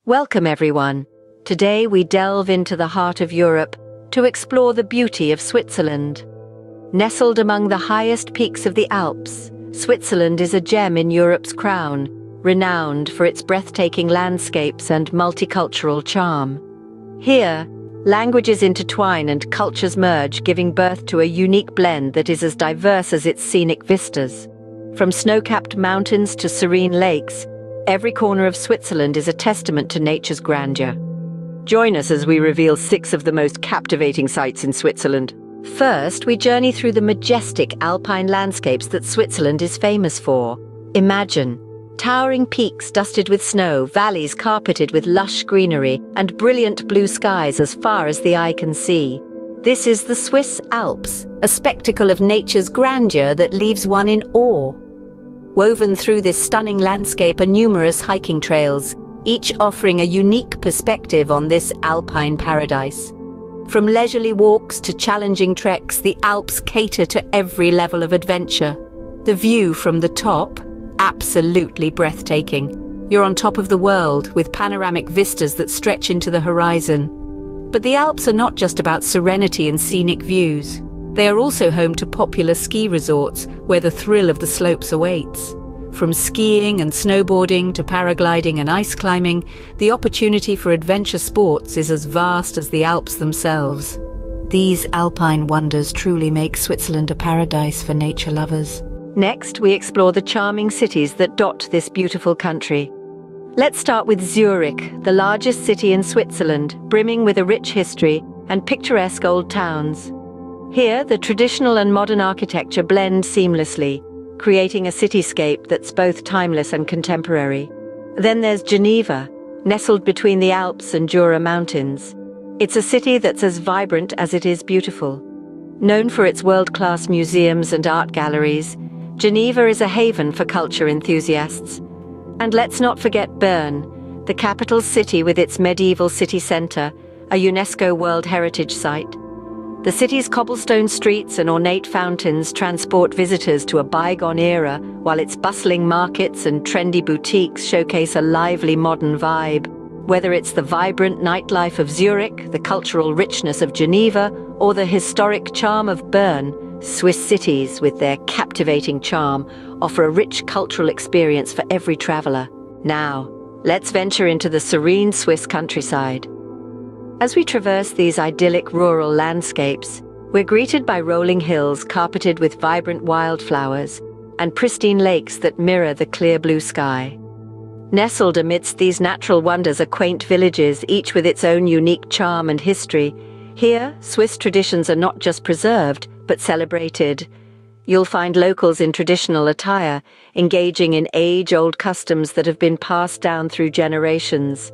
Welcome everyone. Today we delve into the heart of Europe to explore the beauty of Switzerland. Nestled among the highest peaks of the Alps, Switzerland is a gem in Europe's crown, renowned for its breathtaking landscapes and multicultural charm. Here, languages intertwine and cultures merge, giving birth to a unique blend that is as diverse as its scenic vistas. From snow-capped mountains to serene lakes, every corner of Switzerland is a testament to nature's grandeur. Join us as we reveal 6 of the most captivating sights in Switzerland. First, we journey through the majestic alpine landscapes that Switzerland is famous for. Imagine towering peaks dusted with snow, valleys carpeted with lush greenery, and brilliant blue skies as far as the eye can see. This is the Swiss Alps, a spectacle of nature's grandeur that leaves one in awe. Woven through this stunning landscape are numerous hiking trails, each offering a unique perspective on this alpine paradise. From leisurely walks to challenging treks, the Alps cater to every level of adventure. The view from the top, absolutely breathtaking. You're on top of the world, with panoramic vistas that stretch into the horizon. But the Alps are not just about serenity and scenic views. They are also home to popular ski resorts, where the thrill of the slopes awaits. From skiing and snowboarding to paragliding and ice climbing, the opportunity for adventure sports is as vast as the Alps themselves. These alpine wonders truly make Switzerland a paradise for nature lovers. Next, we explore the charming cities that dot this beautiful country. Let's start with Zurich, the largest city in Switzerland, brimming with a rich history and picturesque old towns. Here, the traditional and modern architecture blend seamlessly, creating a cityscape that's both timeless and contemporary. Then there's Geneva, nestled between the Alps and Jura Mountains. It's a city that's as vibrant as it is beautiful. Known for its world-class museums and art galleries, Geneva is a haven for culture enthusiasts. And let's not forget Bern, the capital city with its medieval city centre, a UNESCO World Heritage Site. The city's cobblestone streets and ornate fountains transport visitors to a bygone era, while its bustling markets and trendy boutiques showcase a lively modern vibe. Whether it's the vibrant nightlife of Zurich, the cultural richness of Geneva, or the historic charm of Bern, Swiss cities, with their captivating charm, offer a rich cultural experience for every traveler. Now, let's venture into the serene Swiss countryside. As we traverse these idyllic rural landscapes, we're greeted by rolling hills carpeted with vibrant wildflowers and pristine lakes that mirror the clear blue sky. Nestled amidst these natural wonders are quaint villages, each with its own unique charm and history. Here, Swiss traditions are not just preserved, but celebrated. You'll find locals in traditional attire, engaging in age-old customs that have been passed down through generations.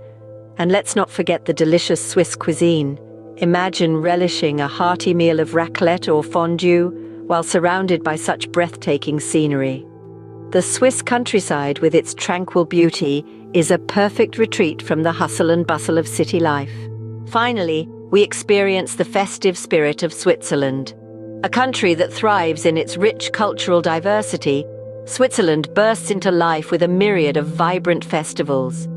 And let's not forget the delicious Swiss cuisine. Imagine relishing a hearty meal of raclette or fondue while surrounded by such breathtaking scenery. The Swiss countryside, with its tranquil beauty, is a perfect retreat from the hustle and bustle of city life. Finally, we experience the festive spirit of Switzerland. A country that thrives in its rich cultural diversity, Switzerland bursts into life with a myriad of vibrant festivals.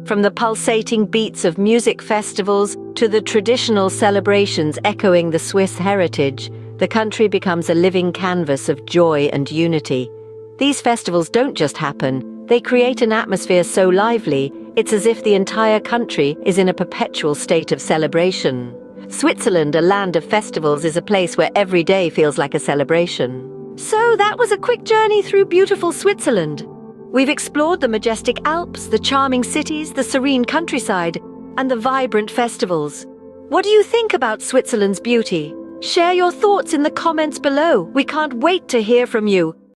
From the pulsating beats of music festivals to the traditional celebrations echoing the Swiss heritage, the country becomes a living canvas of joy and unity. These festivals don't just happen, they create an atmosphere so lively, it's as if the entire country is in a perpetual state of celebration. Switzerland, a land of festivals, is a place where every day feels like a celebration. So that was a quick journey through beautiful Switzerland. We've explored the majestic Alps, the charming cities, the serene countryside, and the vibrant festivals. What do you think about Switzerland's beauty? Share your thoughts in the comments below. We can't wait to hear from you.